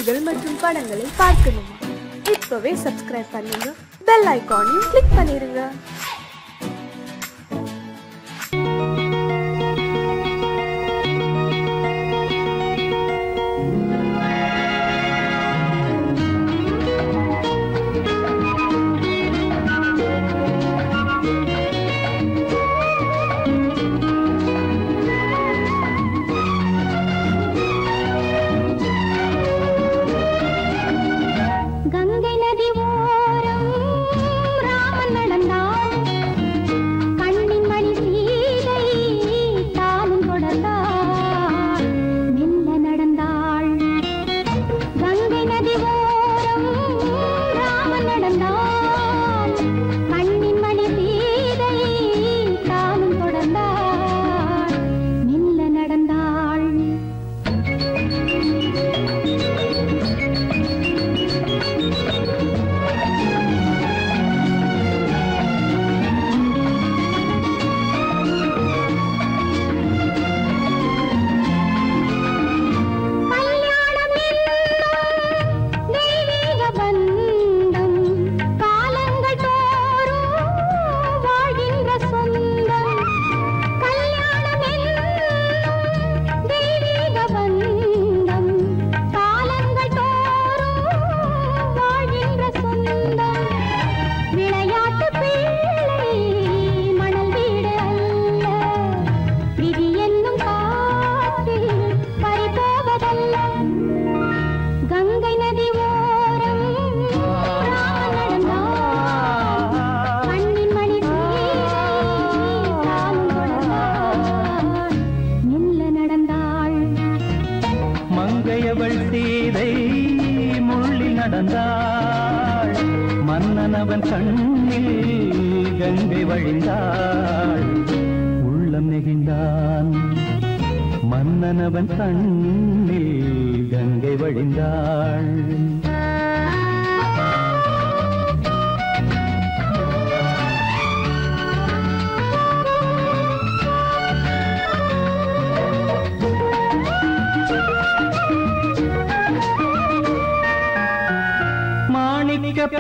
நிகழ்ச்சிகள் மற்றும் படங்களை பார்க்கணுமா? இப்பவே சப்ஸ்கிரைப் பண்ணுங்க, பெல் ஐகானையும் கிளிக் பண்ணிருங்க. மன்னனவன் கண்ணில் கங்கை வழிந்தாள், உள்ளம் நெகிழ்ந்தான். மன்னனவன் கண்ணில் கங்கை வழிந்தாள்.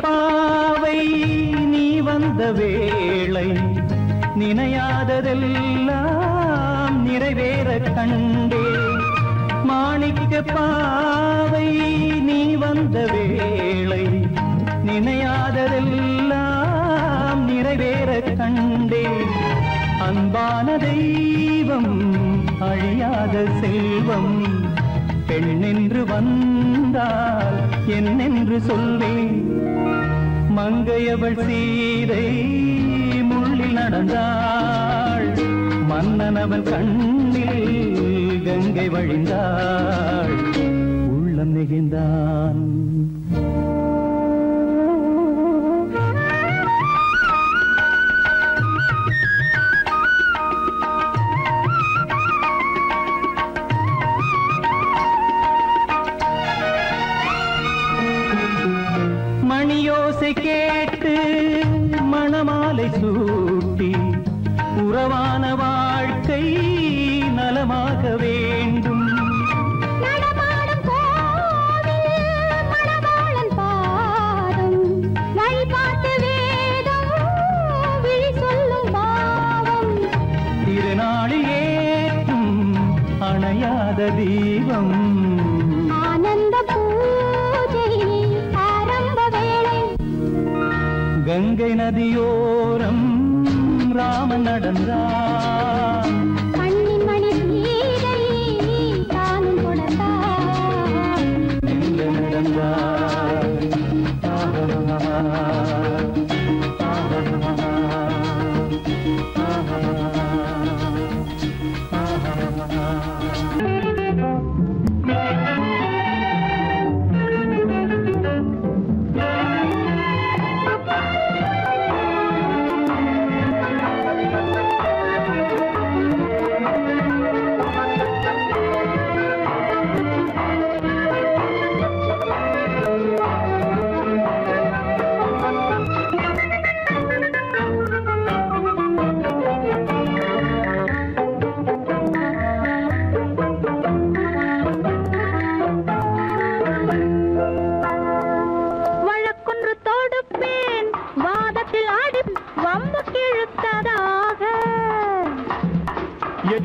பாவை நீ வந்த வேளை நினையாததெல்லாம் நிறைவேற கண்டே. மாணிக்க பாவை நீ வந்த வேளை நினையாததெல்லாம் நிறைவேற கண்டே. அன்பான தெய்வம் அழியாத செல்வம் பெண்ணென்று வந்தால் என்னென்று சொல்வேன். மங்கையவள் சீதை முள்ளில் நடந்தாள், மன்னனவன் கண்ணில் கங்கை வழிந்தாள், உள்ளம் நெகிழ்ந்தான். மணியோசை கேட்டு மணமாலை சூட்டி உறவான வாழ்க்கை நலமாக வேண்டும். திருநாளில் ஏற்றும் அணையாத தீபம் கங்கை நதியோரம் ராமன் நடந்தான். கண்ணின் மணி சீதை தானும் கொடுத்தான். எங்க நடந்தான்.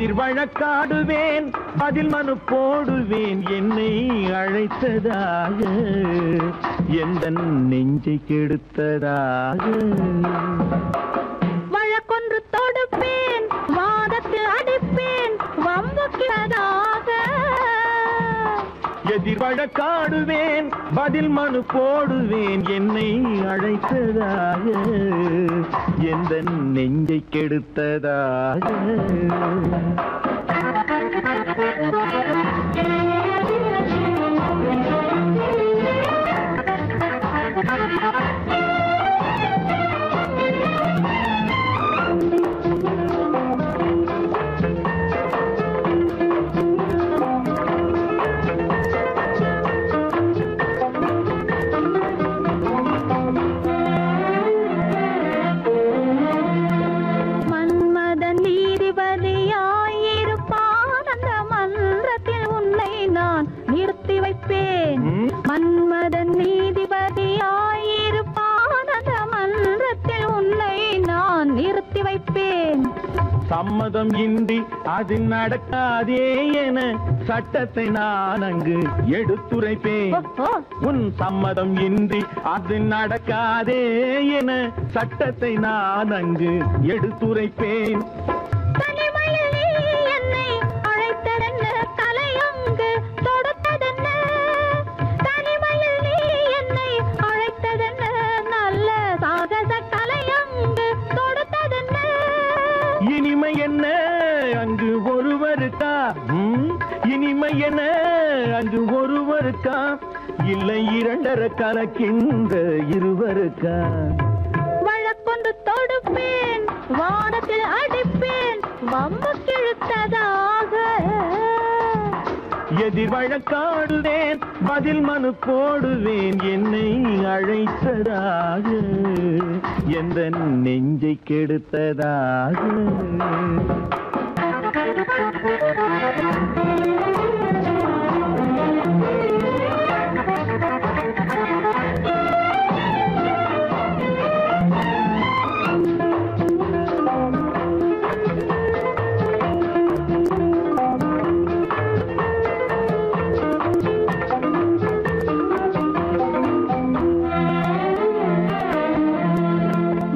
எதிர் வழக்காடுவேன் பதில் மனு போடுவேன் என்னை அழைத்ததாக எந்த நெஞ்சை கெடுத்ததாக வழக்கொன்று தொடுப்பேன் வாதத்தில் அடிப்பேன் வம்புக்கிறதாக எதிர் வழக்காடுவேன் பதில் மனு போடுவேன் என்னை அழைத்ததாக எந்த நெஞ்சை கெடுத்ததாக மன்மதன் நீதிபதியாயிருப்பான் அந்த மன்றத்தில் உன்னை நான் நிறுத்தி வைப்பேன். சம்மதம் இன்றி அது நடக்காதே என சட்டத்தை நான் அங்கு எடுத்துரைப்பேன். உன் சம்மதம் இன்றி அது நடக்காதே என சட்டத்தை நான் அங்கு எடுத்துரைப்பேன். இனிமை என்ன அங்கு ஒருவருக்கா? இனிமை என்ன அங்கு ஒருவருக்கா? இல்லை இரண்டரை கலக்கின்ற இருவருக்கா? வழக்கொன்று தொடுப்பேன் வானத்தில் அடிப்பேன் வம்பு கிழுத்ததாக. எதிர் வழக்காடுவேன் பதில் மனு போடுவேன் என்னை அழைத்ததாக எந்த நெஞ்சை கெடுத்ததாக.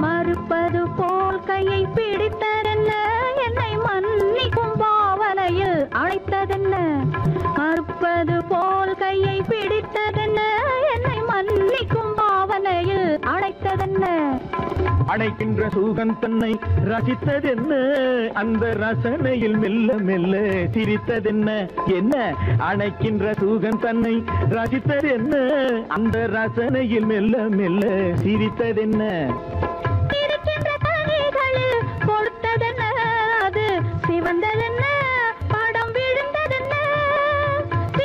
மறுப்பது போல் கையை பிடித்ததென்ன என்னை மன்னிக்கும் பாவனையில் அழைத்ததென்ன? அழைக்கின்ற சுகம் தன்னை ரசித்ததென்ன அந்த ரசனையில் மெல்ல மெல்ல சிரித்ததென்ன? என்ன அழைக்கின்ற சுகம் தன்னை ரசித்ததென்ன அந்த ரசனையில் மெல்ல மெல்ல சிரித்ததென்ன? இருக்கின்ற தனிகளில் கொடுத்ததென்ன அது சிவந்ததென்ன படம் விழுந்ததென்ன?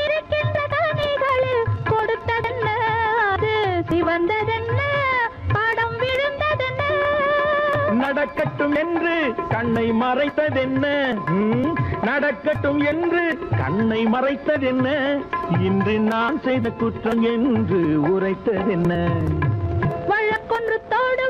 இருக்கின்ற தனிகளில் கொடுத்ததென்ன அது சிவந்ததென்ன படம் விழுந்ததென்ன? நடக்கட்டும் என்று கண்ணை மறைத்ததென்ன? நடக்கட்டும் என்று கண்ணை மறைத்ததென்ன? இன்று நான் செய்த குற்றம் என்று உரைத்ததென்ன? வழக்கொன்று தோடு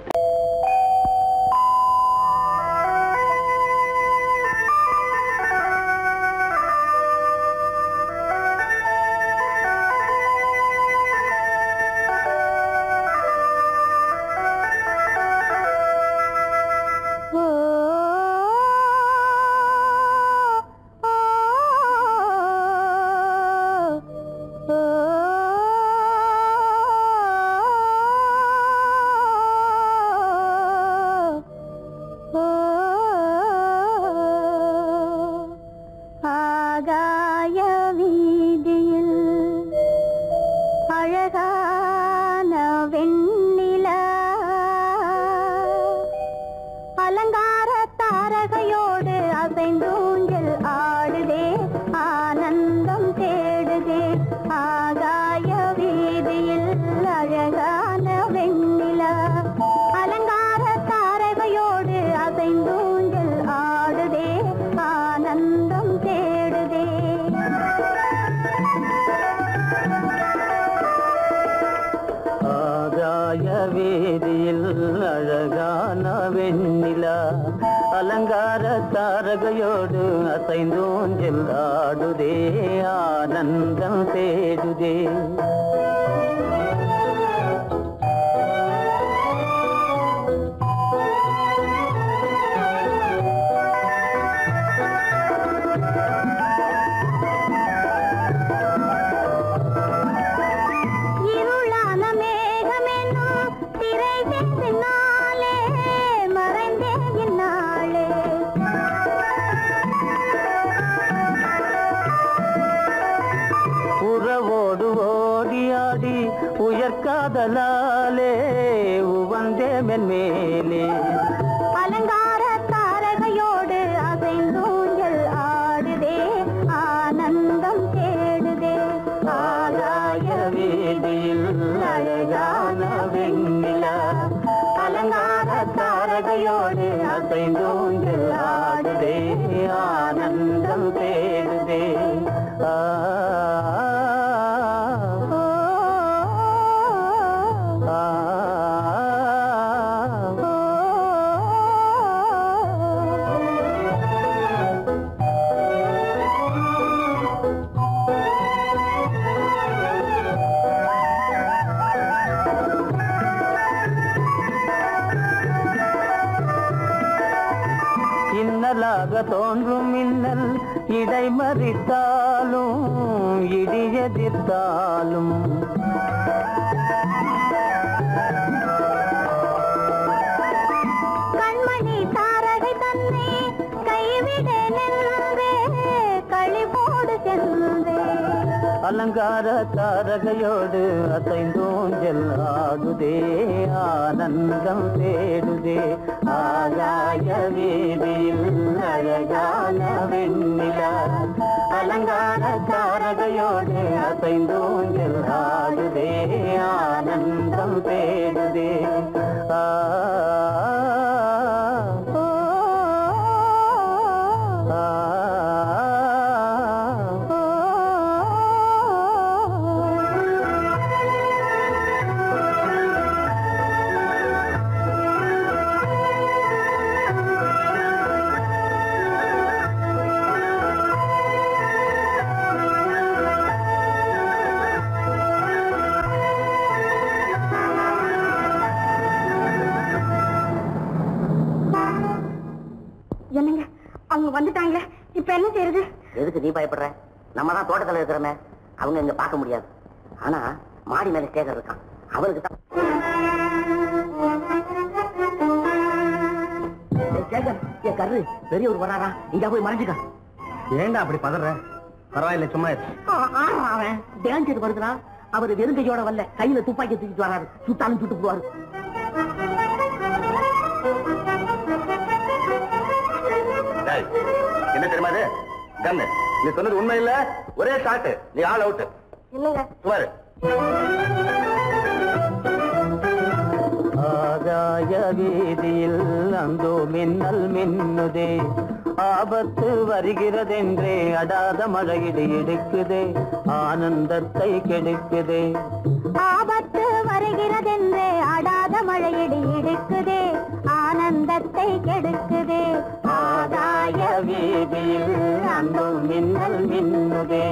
தாரகையோடு அசைந்தோஞ்சல் ஆடுதே ஆனந்தம் தேடுதே உயர்காதலாலே உவந்தே மென்மேலே அலங்கார தாரகையோடு அசைந்தூஞ்சல் ஆடுதே ஆனந்தம் தேடுதே ஆகாய வீதியில் அழகான வெண்ணிலா அலங்கார தாரகையோடு அசைந்தூஞ்சல் ஆடுதே ஆனந்தம் தேடுதே தோன்றும் மின்னல் இடைமறித்தாலும் இடியெதிர்த்தாலும் கண்மணி தாரகை தன்னை கைவிடே களிபோடு சென்றே அலங்கார தாரகையோடு அசைந்தோஞ்சல் ஆடுதே ஆனந்தம் தேடுதே ஆகாய வீதியில் அழகான வெண்ணிலா அலங்கார தாரகையோடு அசைந்தோஞ்சல் ஆடுதே ஆனந்தம் தேடுதே என்னங்க அவங்க வந்துட்டாங்களே, இப்ப என்ன செய்யறது? எதுக்கு நீ பயப்படுற? நம்ம தான் தோட்டத்தில் இருக்கிறோமே, அவங்க இங்க பார்க்க முடியாது. ஆனா மாடி மேல சேகர் இருக்கான், அவருக்கு தான். சேகர், என் கரு பெரியவர் வராரா, இங்க போய் மறைஞ்சுக்க. ஏண்டா அப்படி பதற? பரவாயில்ல, சும்மா அவன் டேஞ்சர் வருதுனா, அவர் வெறுங்கையோட வரல, கையில துப்பாக்கி தூக்கிட்டு வராரு, சுட்டாலும் சுட்டு போவாரு. என்ன தெரியுமா இது? கண்ணு, நீ சொன்னது உண்மை இல்ல, ஒரே ஷாட், நீ ஆல் அவுட். இல்லங்க சுமாரு. ஆகாய வீதியில் அந்தோ மின்னல் மின்னுதே, ஆபத்து வருகிறதென்றே அடாத மழையிடு இடுக்குதே, ஆனந்தத்தை கெடுக்குதே. ஆபத்து வருகிறதென்றே அடாத மழையிடு இடுக்குதே, ஆனந்தத்தை கெடுக்குதே. ஆகாய வீதியில் அந்தோ மின்னல் மின்னுதே,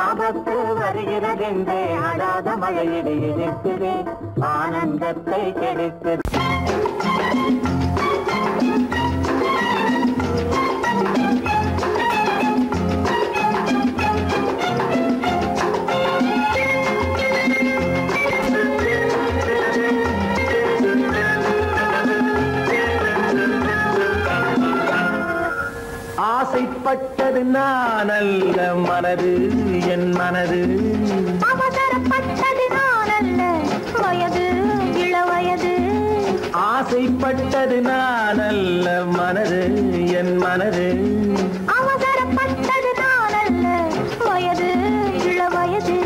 ஆபத்து வருகிறதென்றே அடாத மழையிடு இடுக்குதே, ஆனந்தத்தை கெடுக்குதே. ஆசைப்பட்டது நான் அல்ல மனது, என் மனது. அவசரப்பட்டது நான் அல்ல வயது, இளவயது. ஆசைப்பட்டது நான் அல்ல மனது, என் மனது. அவசரப்பட்டது நான் அல்ல வயது, இளவயது.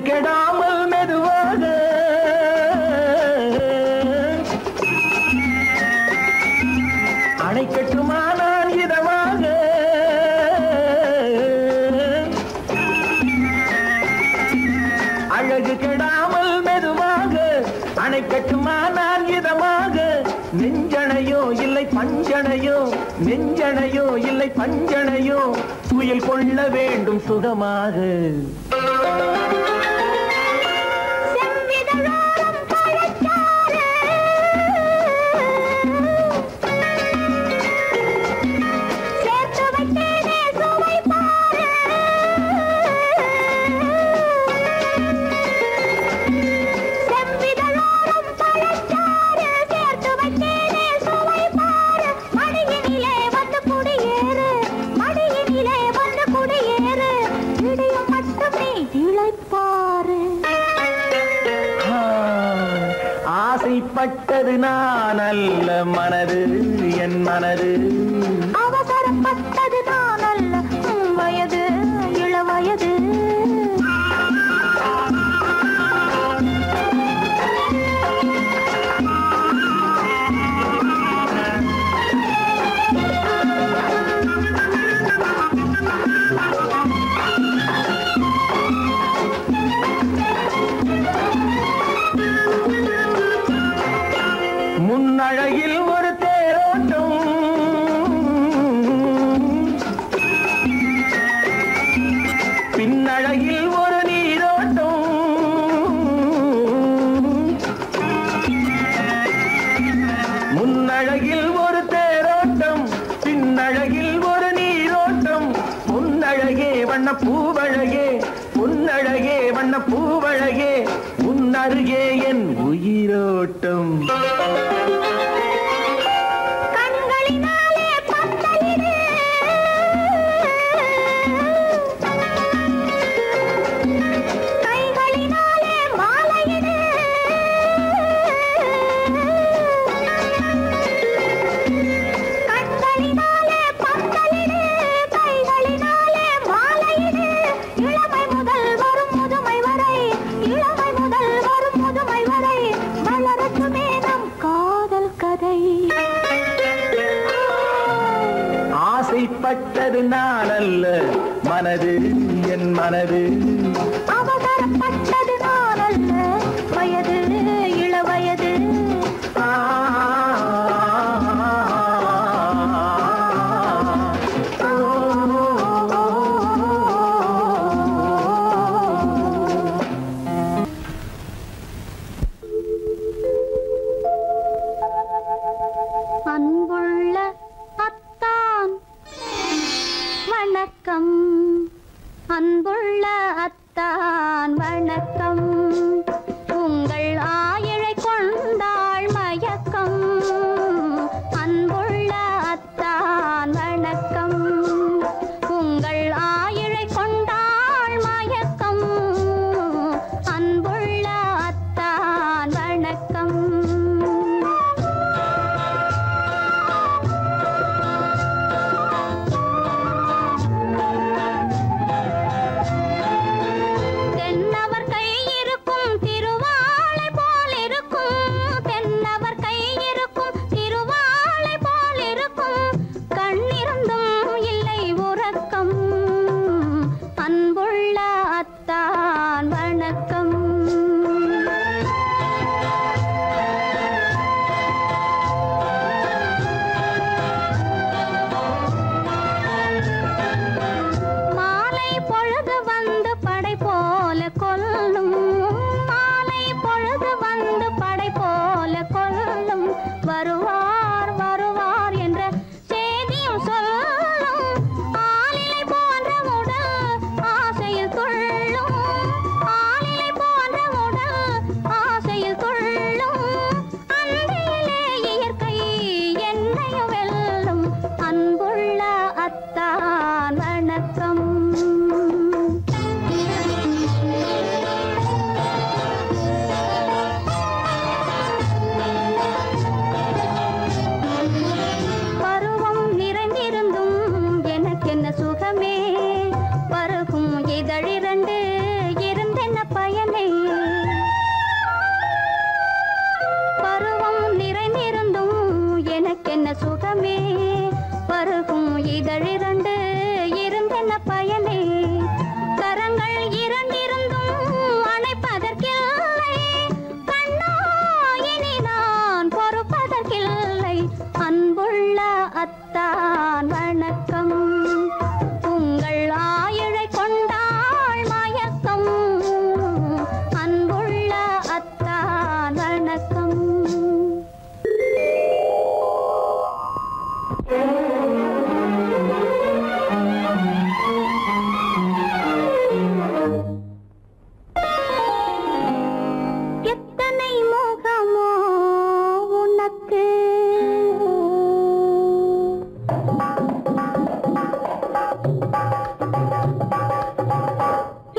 கெடாமல் மெதுவாக சேலையோ இல்லை பஞ்சனையோ துயில் கொள்ள வேண்டும் சுகமாக. ஆசைப்பட்டது நான் அல்ல மனது என் மனது, அவசரப்பட்டது நான் அல்ல வயது இளவயது. முன்னழகில் ஒரு தேரோட்டம், பின்னழகில் ஒரு நீரோட்டம், முன்னழகில் ஒரு தேரோட்டம், பின்னழகில் ஒரு நீரோட்டம், பொன்னழகே வண்ண பூவழகே, பொன்னழகே வண்ண பூவழகே, உன்னருகே என் உயிரோட்டம். ஆசைப்பட்டது நான் அல்ல மனது என் மனது, அவசரப்பட்டது நான் அல்ல வயது இளவயது. அன்புள்ள அத்தான் வணக்கம், அன்புள்ள அத்தான் வணக்கம், உங்கள் ஆயிழை கொண்டாள் மயக்கம், அன்புள்ள அத்தான் வணக்கம், உங்கள் ஆயிழை கொண்டாள் மயக்கம், அன்புள்ள அத்தான் வணக்கம். தென்னவர் கை இருக்கும் திருவாளை போல் இருக்கும், தென்னவர் கை இருக்கும் திருவாளை போல் இருக்கும், கண்ணிருந்தும் இல்லை உறக்கம், அன்புள்ள அத்தான் வணக்கம். மாலை பொழுது வந்து படை போல கொல்லும், மாலை பொழுது வந்து படை போல கொல்லும், வருவார் வருவார் என்ற செய்தியும் சொல்லும், ஆளிலை போன்ற உடல் ஆசையில் துள்ளும், ஆளிலை போன்ற உடல் ஆசையில் துள்ளும், அன்றையிலே இயற்கை என்னையும் வெல்லும், அன்புள்ள அத்தான் வணக்கம். பருவம் நிறைந்திருந்தும் எனக்கென்ன சுகமே, பருகும் இதழிரண்டு இருந்தென்ன பயனே, பருவம் நிறைந்திருந்தும் எனக்கென்ன சுகமே, பருகும் இதழிரண்டு இருந்தென்ன பயனே, கரங்கள் இரண்டிருந்தும் அணைப்பதற்கில்லை, கண்ணா இனி நான் பொறுப்பதற்கில்லை, அன்புள்ள அத்தான் வணக்கம்.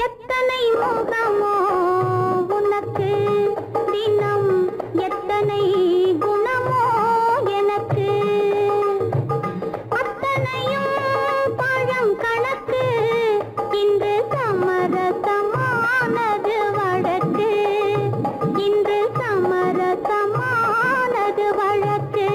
எத்தனை முகமோ உனக்கு, தினம் எத்தனை குணமோ எனக்கு, அத்தனையும் பழம் கணக்கு, இன்று சமரசமானது வழக்கு, இன்று சமரசமானது வழக்கு.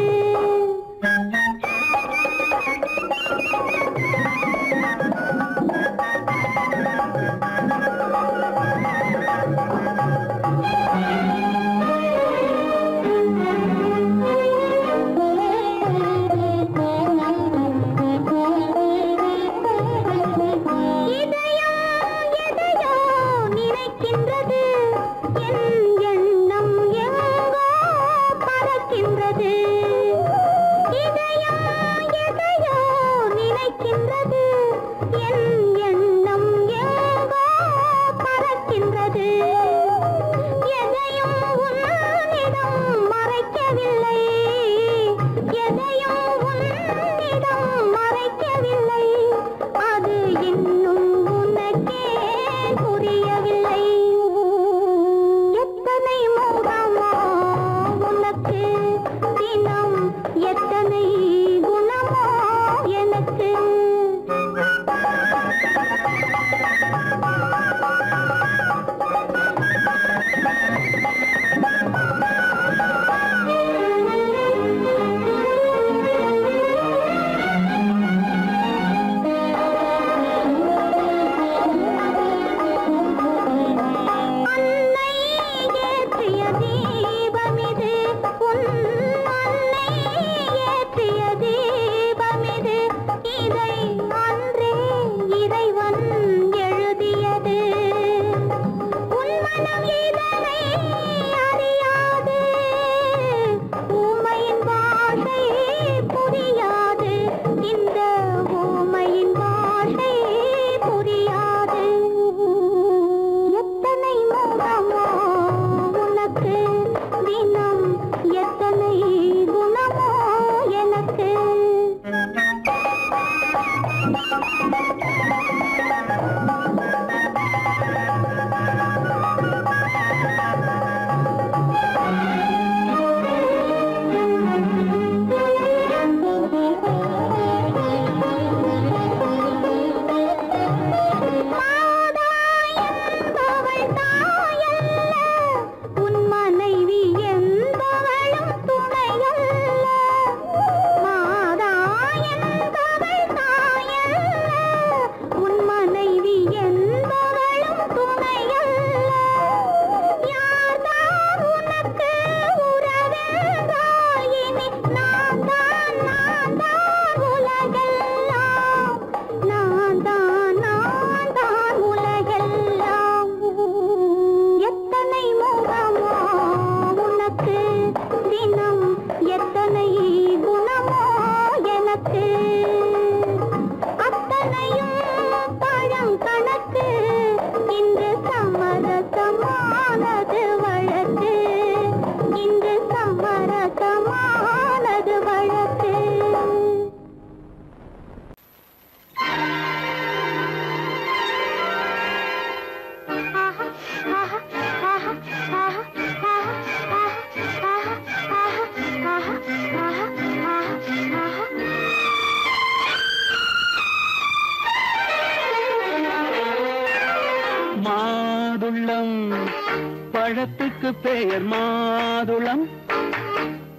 பழத்துக்கு பெயர் மாதுளம்,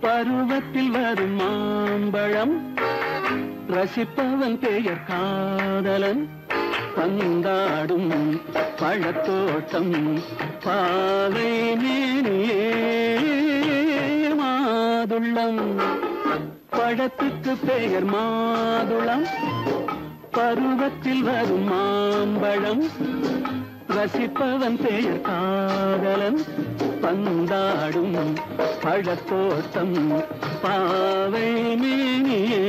பருவத்தில் வரும் மாம்பழம், ரசிப்பவன் பெயர் காதலன், பந்தாடும் பழத்தோட்டம் பாலை மேனியே. மாதுளம் பழத்துக்கு பெயர் மாதுளம், பருவத்தில் வரும் மாம்பழம், ரசிப்பவன் பெயர் காதலன், பந்தாடும் பழத்தோட்டம் பாவை மேனியே.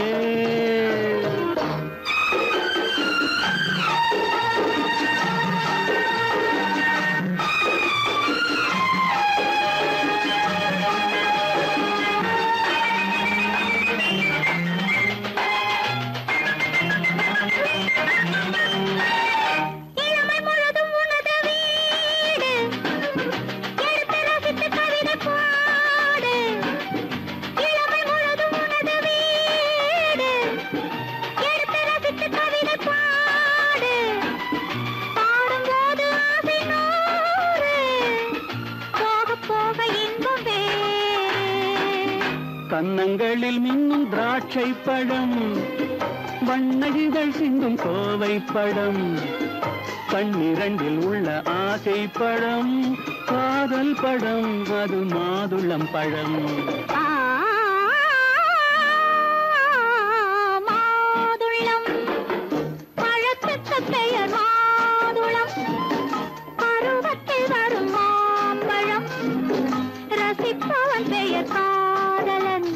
கன்னங்களில் மின்னும் திராட்சை பழம், வண்ணகிகள் சிந்தும் கோவை பழம், கண்ணிரண்டில் உள்ள ஆசை பழம், காதல் பழம், அது மாதுளம் பழம். மாதுளம் பழத்துக்கு பெயர் மாதுளம், பருவத்தில் வரும் மாம்பழம், ரசிப்பவன் பெயர் காதலன்,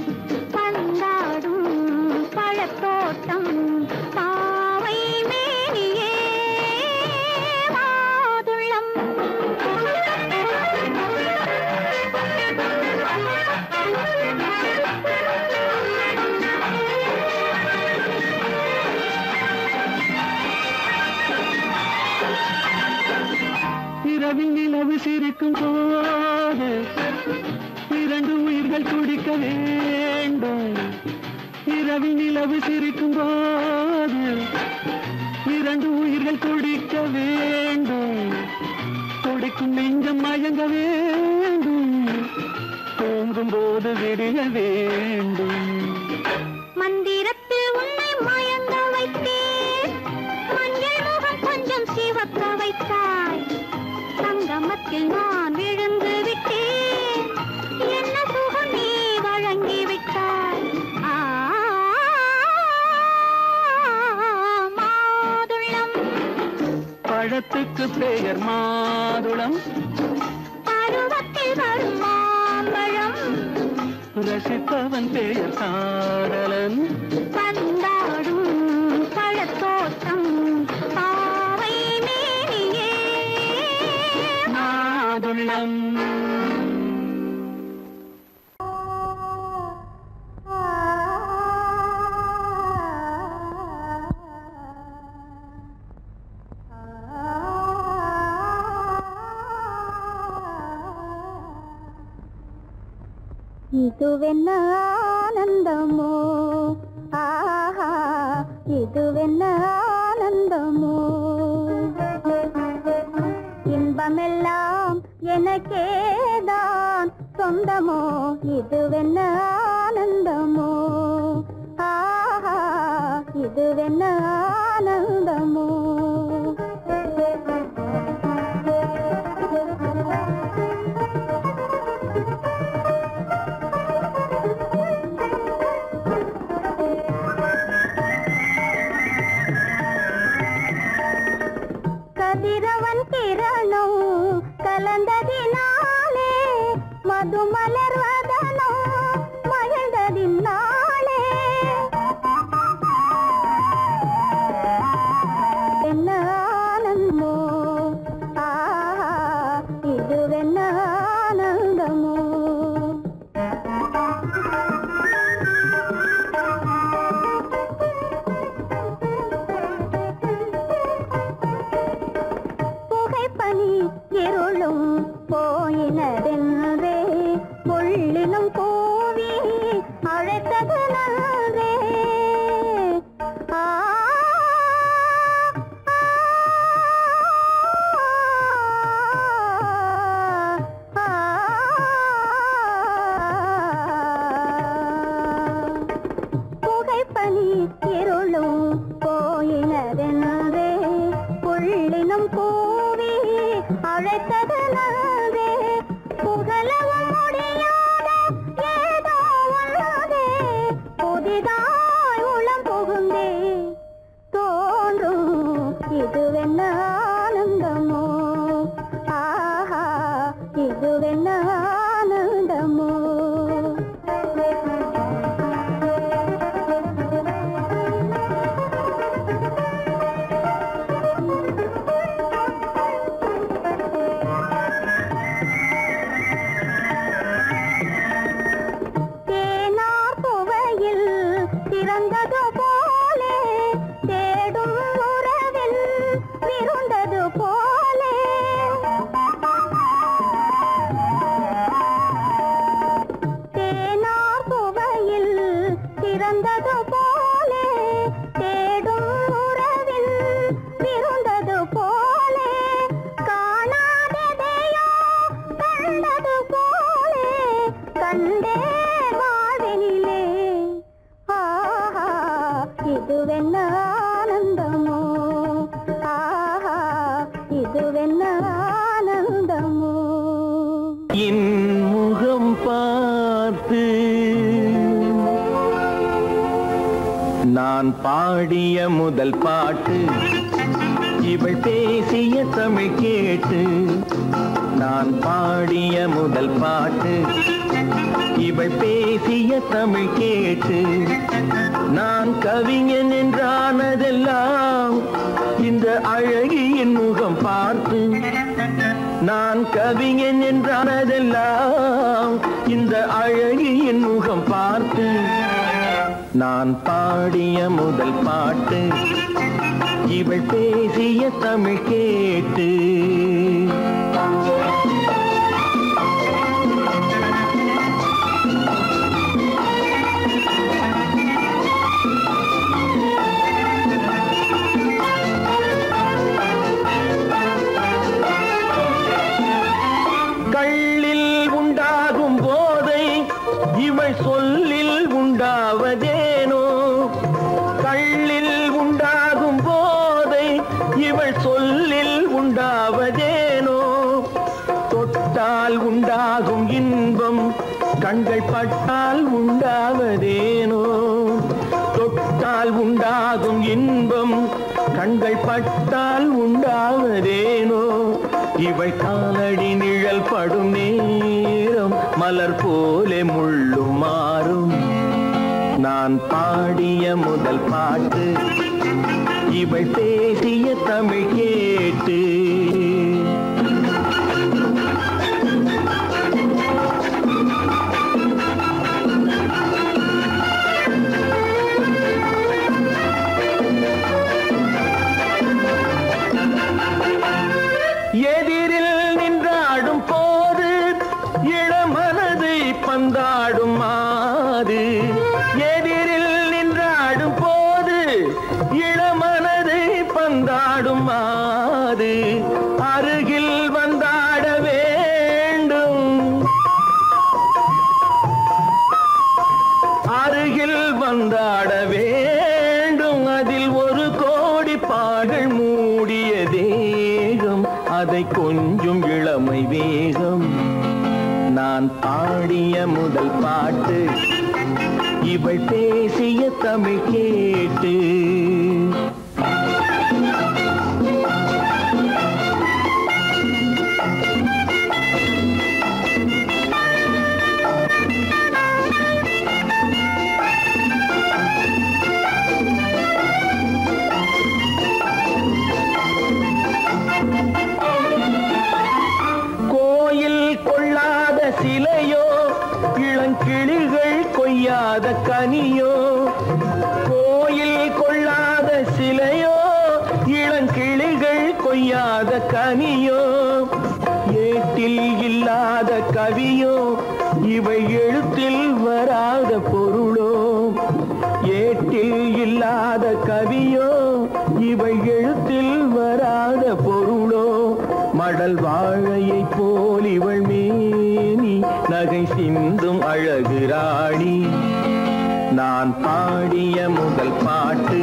பந்தாடும் பழத்தோட்டம் பாவை மேனியே மாதுளம். இரவில் நிலவு சிரிக்கும் போது இரண்டு உயிர்கள் துடிக்க வேண்டும். இரவில் நிலவு சிரிக்கும் போது இரண்டு உயிர்கள் துடிக்க வேண்டும். துடிக்கும் நெஞ்சம் மயங்க வேண்டும், தூங்கும் போது விடிய வேண்டும். மந்திரத்தில் உன்னை மயங்க வைத்தேன், மஞ்சள் முகம் கொஞ்சம் சிவக்க வைத்தாய், சங்கமத்தில் நான் விழுந்து விட்டேன், என்ன சுகம் நீ வழங்கி விட்டாய். மாதுளம் பழத்துக்கு பெயர் மாதுளம், பருவத்தில் வரும் மாம்பழம், ரசிப்பவன் பெயர் காதலன், பந்தாடும் பழத்தோட்டம் பாவை மேனியே மாதுளம். இதுவென்ன ஆனந்தமோ, ஆஹா இதுவென்ன ஆனந்தமோ, இன்பமெல்லாம் எனக்கேதான் சொந்தமோ, இதுவென்ன ஆனந்தமோ, ஆஹா இதுவென்ன ஆனந்தமோ. கதிரவன் கிரணம் கலந்ததினாலே, மது மலர்வதனோ மகிழ்ந்ததினாலே, என்ன ஆனந்தமோ, ஆஹா இதுவென்ன ஆனந்தமோ. புகைப்பனி இருளும் போயினதென்றே, புள்ளினும் பூவி அழைத்தது நன்றே. புகைப்பனி இருளும் போயினதென்றே, புள்ளினும் பூவி அழைத்தது நன்றே. புகழவும் முடியாத ஏதோ உள்ளதே, புதிதாய் உளம் புகுந்தே தோன்றும், இதுவென்ன ஆனந்தமோ, ஆஹா இதுவென்ன ஆனந்தமோ. நான் பாடிய முதல் பாட்டு இவள் பேசிய தமிழ் கேட்டு. நான் பாடிய முதல் பாட்டு இவள் பேசிய தமிழ் கேட்டு. நான் கவிஞன் என்றானதெல்லாம் இந்த அழகியின் முகம் பார்த்து. நான் கவிஞன் என்றானதெல்லாம் இந்த அழகியின் முகம் பார்த்து. நான் பாடிய முதல் பாட்டு இவள் பேசிய தமிழ் கேட்டு. கள்ளில் உண்டாகும் போதை இவள் சொல்லில் உண்டாவதேனோ. கள்ளில் உண்டாகும் போதை இவள் சொல்லில் உண்டாவதேனோ. தொட்டால் உண்டாகும் இன்பம் கண்கள் பட்டால் உண்டாவதேனோ. தொட்டால் உண்டாகும் இன்பம் கண்கள் பட்டால் உண்டாவதேனோ. இவள் காலடி நிழல் படும் நேரம் மலர் போலே முள்ளும் மாறும். நான் பாடிய முதல் பாட்டு இவள் பேசிய தமிழ் கேட்டு. எதிரில் நின்றாடும் போது இளமனதை பந்தாடும் மாது. எதிரில் நின்றாடும் போது இளமனதை பந்தாடும் மாது. அருகில் வந்தாட வேண்டும், அருகில் வந்தாட வேண்டும். அதில் ஒரு கோடி பாடல் மூடிய தேகம், அதை கொஞ்சம் இளமை வேகம். நான் பாடிய முதல் பாட்டு இவள் பேசிய தமிழ் கேட்டு. சிலையோ இளங்கிளிகள் கொய்யாத கனியோ. கோயில் கொள்ளாத சிலையோ இளங்கிளிகள் கொய்யாத கனியோ. ஏட்டில் இல்லாத கவியோ இவை எழுத்தில் வராத பொருளோ. ஏட்டில் இல்லாத கவியோ இவை எழுத்தில் வராத பொருளோ. மடல் வாழையை போல் இவள் மேனி நகை சிந்தும் அழகு ராணி. நான் பாடிய முதல் பாட்டு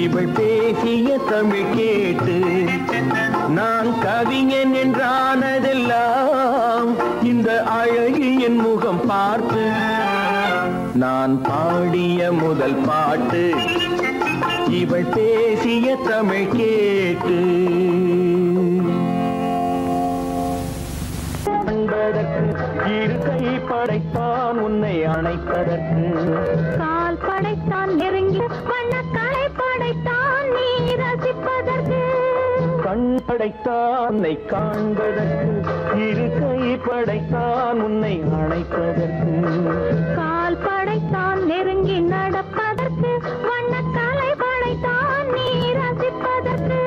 இவள் பேசிய தமிழ் கேட்டு. நான் கவிஞன் என்றானதெல்லாம் இந்த அழகியின் முகம் பார்த்து. நான் பாடிய முதல் பாட்டு இவள் பேசிய தமிழ் கேட்டு. இரு கை படைத்தான் உன்னை அணைப்பதற்கு. கால் படைத்தான் நெருங்கி வண்ணக்காலை படைத்தான் நீ ரசிப்பதற்கு. கண் படைத்தான் உன்னை காண்பதற்கு. இரு கை படைத்தான் உன்னை அணைப்பதற்கு. கால் படைத்தான் நெருங்கி நடப்பதற்கு. வண்ணக்காலை படைத்தான் நீ ரசிப்பதற்கு.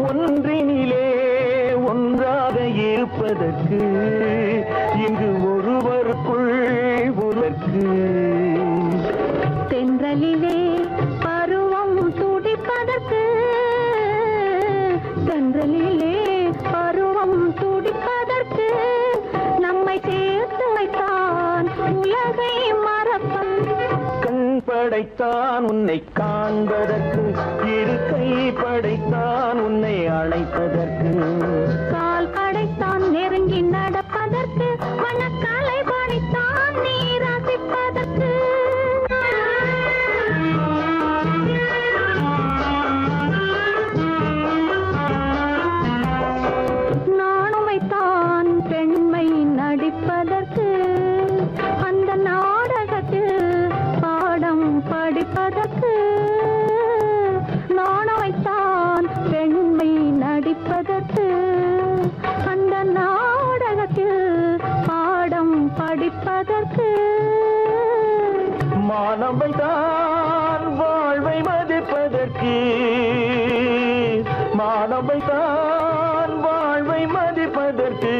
ஒன்றினிலே ஒன்றாக இருப்பதற்கு இங்கு ஒருவருக்குள் உலக்கு. தென்றலிலே பருவம் துடிப்பதற்கு படைத்தான் உன்னை காண்பதற்கு, இரு கை படைத்தான் உன்னை அழைப்பதற்கு, கால் படைத்தான் நெருங்கி நடப்பதற்கு, வனக்காலை படைத்தான் நீ ரசிப்பதற்கு. நானுமைத்தான் பெண்மை நடிப்பதற்கு, அந்த நாடகத்தில் பாடம் படிப்பதற்கு. நானுமைத்தான் பெண்மை நடிப்பதற்கு, அந்த நாடகத்தில் பாடம் படிப்பதற்கு. மானவைதான் வாழ்வை மதிப்பதற்கு, மானவைதான் வாழ்வை மதிப்பதற்கு,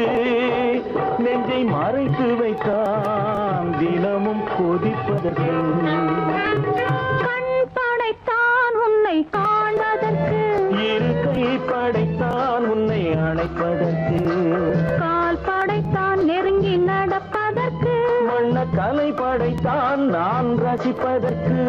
நெஞ்சை மறைத்து வைத்தான் தினமும் கொதிப்பதற்கு. கண் படைத்தான் உன்னை காண்பதற்கு, இரு கை படைத்தான் உன்னை அழைப்பதற்கு, கால் படைத்தான் நெருங்கி நடப்பதற்கு. வண்ண கலை படைத்தான் நான் ரசிப்பதற்கு.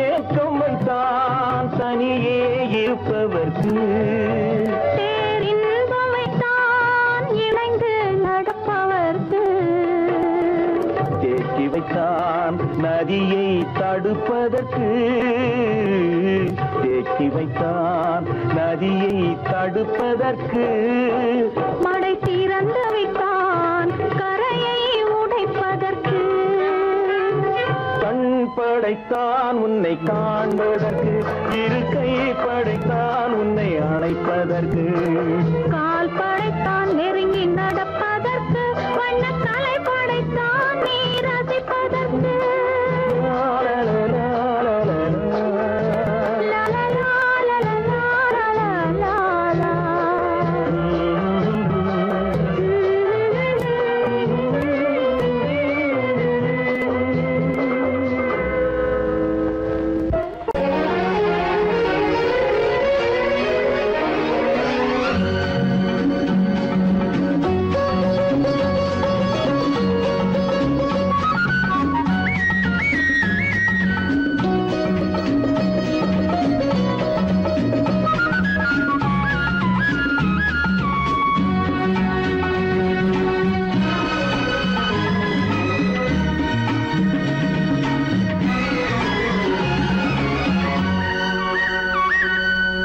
ஏக்கம் வைத்தான் தனியே இருப்பவர்க்கு, பேரின்பமைத்தான் இணைந்து நடப்பவர்க்கு. தேக்கி வைத்தான் நதியை தடுப்பதற்கு, தேக்கி வைத்தான் நதியை தடுப்பதற்கு, மடை திறந்து வைத்தான் கரையை உடைப்பதற்கு. கண் படைத்தான் உன்னை காண்பதற்கு, இரு கை படைத்தான் உன்னை அழைப்பதற்கு, கால் படைத்தான் நெருங்கி நடப்பதற்கு, வண்ணக்கலை படைத்தான் நீ ரசிப்பதற்கு.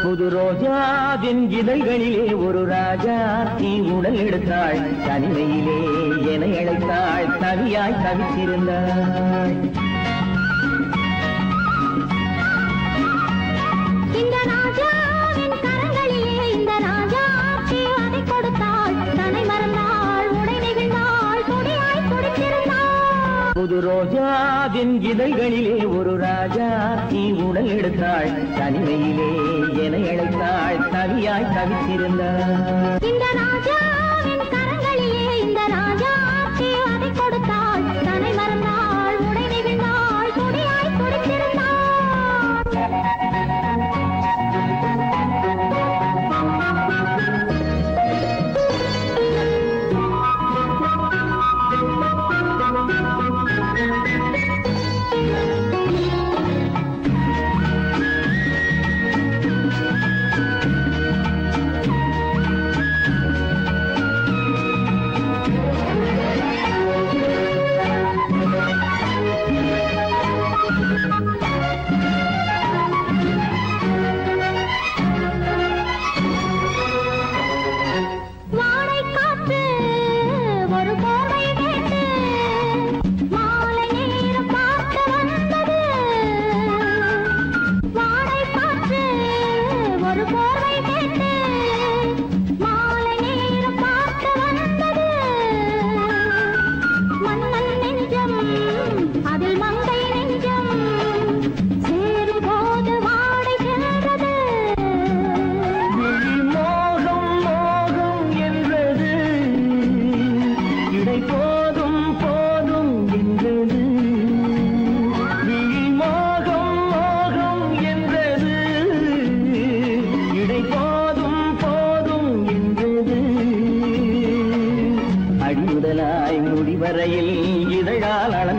புது ரோஜாவின் இதழ்களிலே ஒரு ராஜா நீ உடல் எடுத்தாள், தனிமையிலே என அழைத்தாள், தவியாய் தவித்திருந்தாள். இந்த ராஜாவின் கரங்களிலே இந்த ராஜா அதை கொடுத்தாள், தன்னை மறந்தாள், உடை நெகிழ்ந்தாள், துடியாய் துடித்திருந்தாள். புது ரோஜாவின் இதழ்களிலே ஒரு ராஜா நீ உடல் எடுத்தாள், தனிமையிலே என அழைத்தாள், தவியாய் தவித்திருந்தாள். இந்த ராஜாவின் கரங்களிலே இந்த ராஜா அதை கொடுத்தாள், தன்னை மறந்தாள், உடை நெகிழ்ந்தாள், துடியாய் துடித்திருந்தாள்.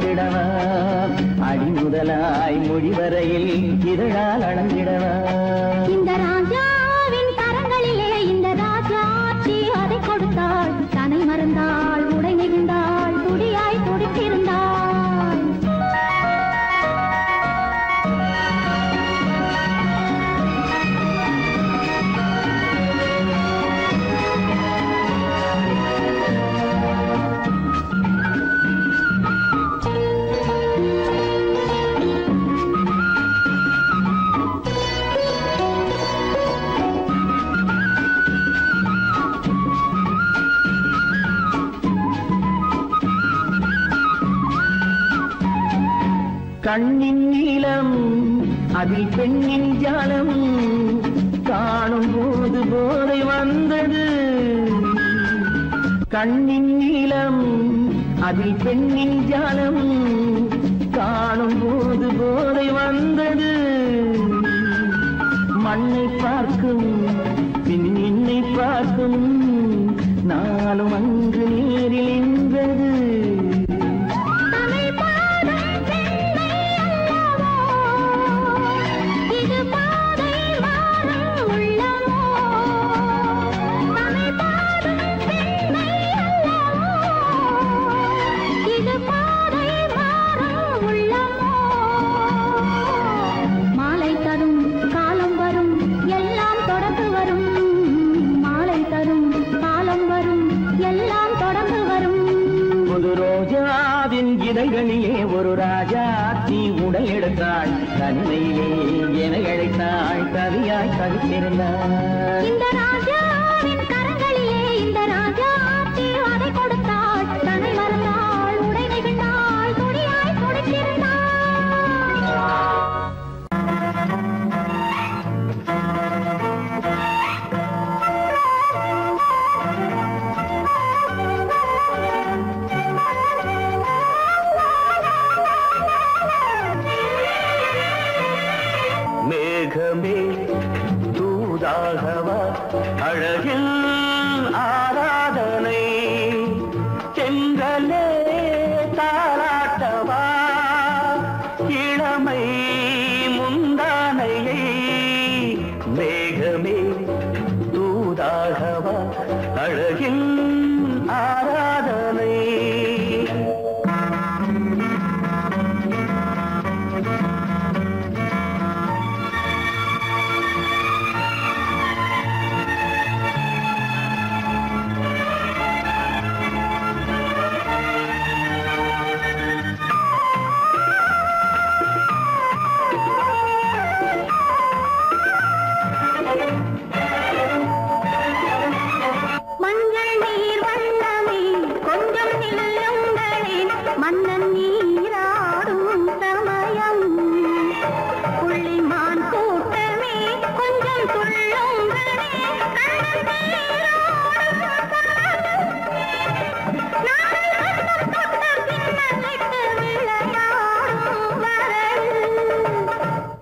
கலந்திடவா அடி முதலாய் மொழி வரையில் இதழால் அளந்திடவா இந்த ராஜாவின் கரங்களிலே இந்த ராஜாச்சி அதை கொடுத்தாள் தனை மறந்தாள் உடை நெகிழ்ந்தாள் துடியாய் துடித்திருந்தாள் கண்ணின் நீளம் அதில் பெண்ணின் ஜாலம் காணும் போது போதை வந்தது கண்ணின் நீளம் அதில் பெண்ணின் ஜாலம் காணும் போது போதை வந்தது மண்ணை பார்க்கும் பின் என்னை பார்க்கும் நாளும் அங்கு நேரில் என்றது இதழ்களிலே ஒரு ராஜாத்தி உடல் எடுத்தாள் தனிமையிலே என அழைத்தாள் கவியாய் கவித்திருந்தாள் இந்த ராஜாவின் கரங்களிலே இந்த ராஜாத்தி அதை கொடுத்தாள் தன்னை மறந்தாள் உடை நெகிழ்ந்தாள் துடியாய் துடித்திருந்தாள் மேகமே தூதாகவா அழகில் ஆராதனை செங்கலே தாராட்டவா இளமை முந்தானையை மேகமே தூதாகவா அழகில் ஆராதனை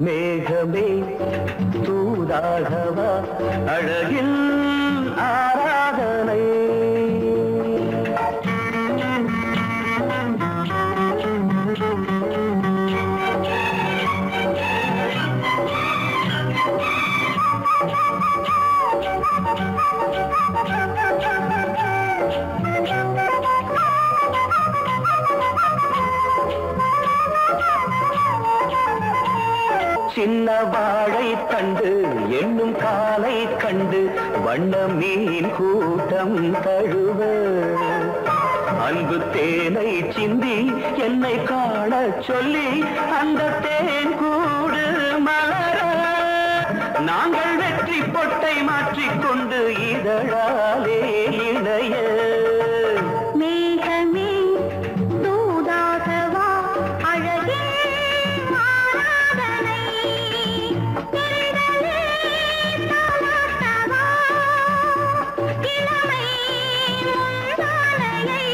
மேகமே தூதாகவா அழகில் ஆராதனை சின்ன வாழை தண்டு என்னும் காலை கண்டு வண்ண மீன் கூட்டம் தழுவ அன்பு தேனை சிந்தி என்னை காண சொல்லி அந்த தேன் கூடு மலர நாங்கள் வெற்றி பொட்டை மாற்றிக்கொண்டு இதழாலே இணைய மேகமே தூதாகவா அழகே ஆராதனை திரளே தாலாட்டவா இளமை முந்தானையை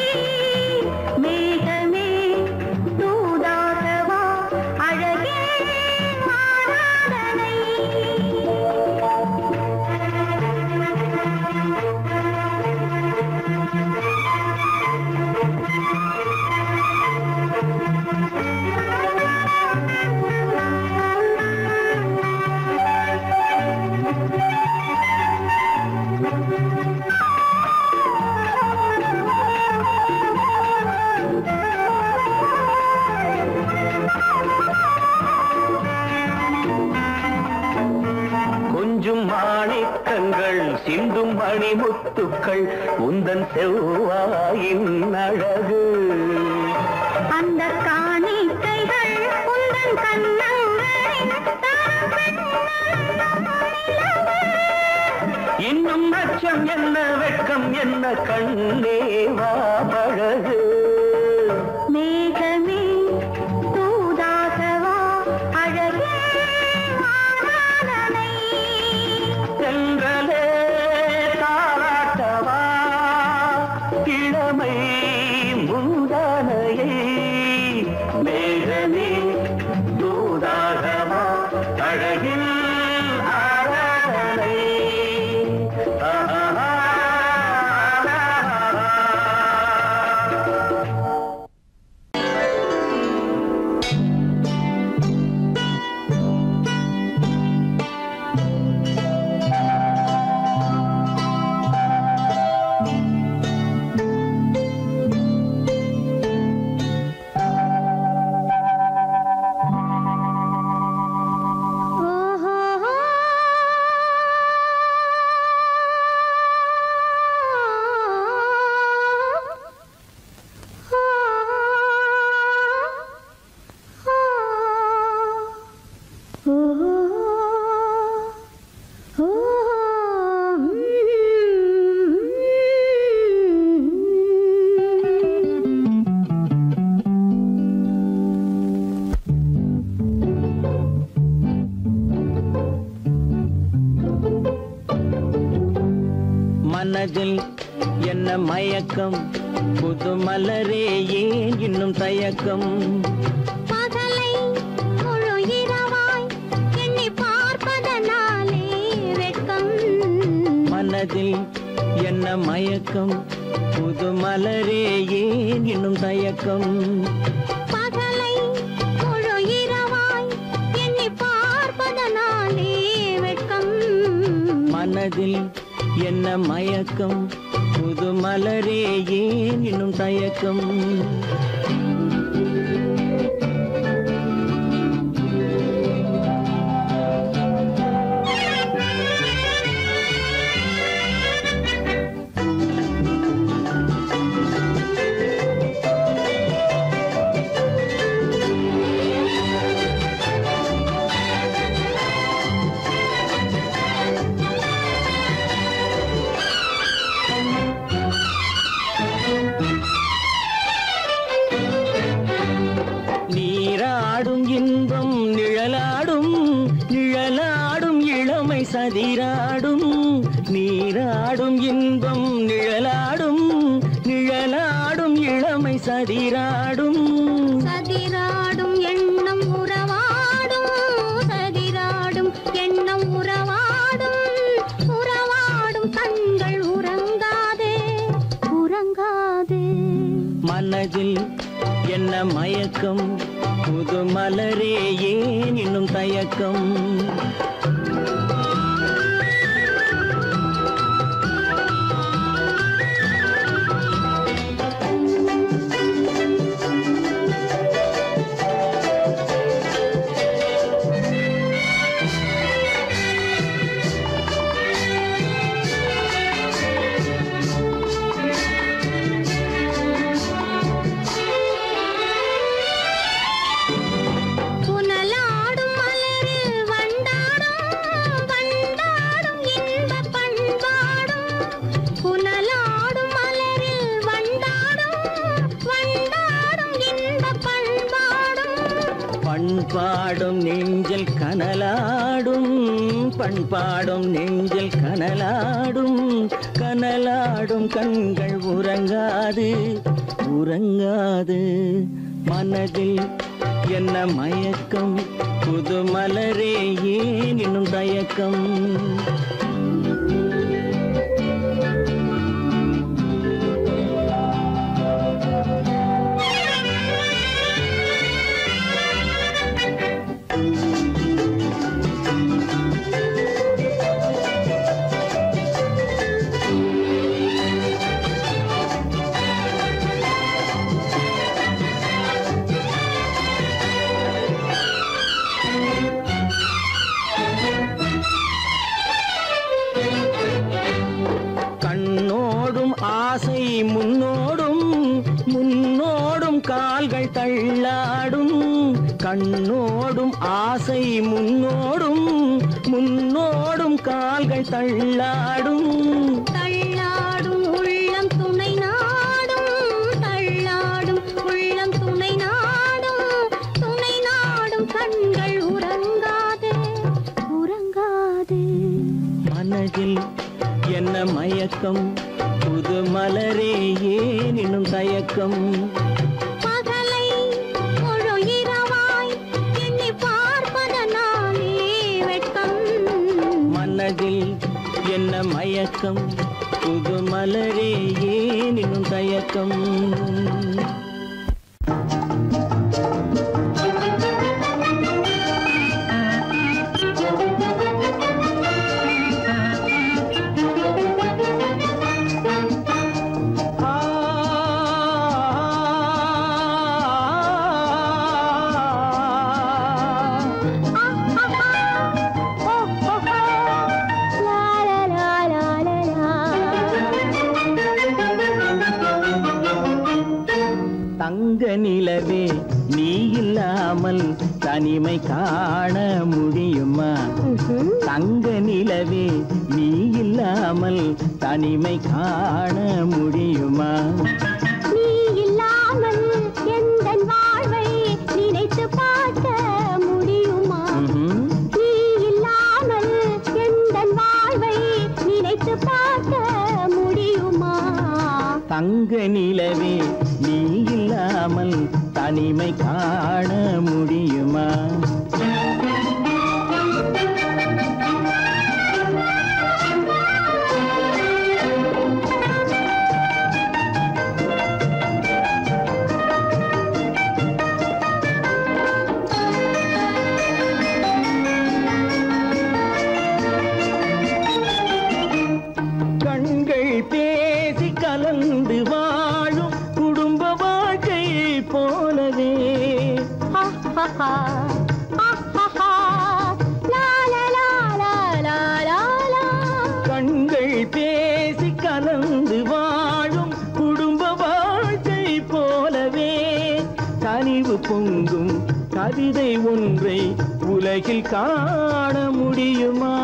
மேகமே தூதாகவா அழகே ஆராதனை மாணிக்கங்கள் சிந்தும் மணிமுத்துக்கள் உந்தன் செவ்வாயின் அழகு. அந்த காணிக்கைகள் உந்தன் கண்ணங்களின் இன்னும் அச்சம் என்ன வெட்கம் என்ன கண்ணே வா பழகு. மேகமே தூதாகவா அழகே ஆராதனை. சென்றலே தாராட்டவா இளமை முந்தானையை. மேகமே தூதாகவா அழகில் ஆராதனை. மனதில் என்ன மயக்கம் புது மலரே ஏன் இன்னும் தயக்கம். பகலை முழு இரவாய் எண்ணி பார்ப்பதனாலே வெட்கம். மனதில் என்ன மயக்கம் புது மலரே ஏன் இன்னும் தயக்கம். பகலை முழு இரவாய் எண்ணி பார்ப்பதனாலே வெட்கம். மனதில் என்ன மயக்கம் புது மலரே ஏன் இன்னும் தயக்கம். நீராடும் இன்பம் நிழலாடும் நிழலாடும் இளமை சதிராடும். நீராடும் இன்பம் நிழலாடும் நிழலாடும் இளமை சதிராடும். சதிராடும் எண்ணம் உறவாடும் சதிராடும் எண்ணம் உறவாடும். உறவாடும் கண்கள் உறங்காதே உறங்காதே. மனதில் என்ன மயக்கம் புது மலரே ஏன் இன்னும் தயக்கம். புனலாடும் மலரில் வண்டாடும் வண்டாடும் இன்பப் பண்பாடும். புனலாடும் மலரில் வண்டாடும் வண்டாடும் இன்பப் பண்பாடும். பண்பாடும் நெஞ்சில் கனலாடும் பண்பாடும் நெஞ்சில் கனலாடும். கனலாடும் கண்கள் உறங்காது உறங்காது. மனதில் என்ன மயக்கம் புது மலரே ஏன் இன்னும் தயக்கம். தள்ளாடும் கண்ணோடும் ஆசை முன்னோடும் முன்னோடும் கால்கள் தள்ளாடும் தள்ளாடும் உள்ளம் துணை நாடும் தள்ளாடும் உள்ளம் துணை நாடும் கண்கள் உறங்காதே உறங்காதே மனதில் என்ன மயக்கம் புது மலரே ஏன் இன்னும் தயக்கம் பகலை முழு இரவாய் எண்ணி பார்ப்பதனாலே வெட்கம் மனதில் என்ன மயக்கம் புது மலரே ஏன் இன்னும் தயக்கம் தங்க நிலவே நீ இல்லாமல் தனிமை காண முடியுமா தங்க நிலவே நீ இல்லாமல் தனிமை காண முடியுமா நீ இல்லாமல் எந்தன் வாழ்வை நினைத்து பார்க்க முடியுமா நீ இல்லாமல் எந்தன் வாழ்வை நினைத்து பார்க்க முடியுமா தங்க நிலவே நீ இல்லாமல் தனிமை காண முடியுமா கண்கள் பேசி கலந்து வாழும் குடும்ப வாழ்க்கை போலவே கண்கள் பேசி கலந்து வாழும் குடும்ப வாழ்க்கை போலவே கனிவு பொங்கும் கவிதை ஒன்றை உலகில் காண முடியுமா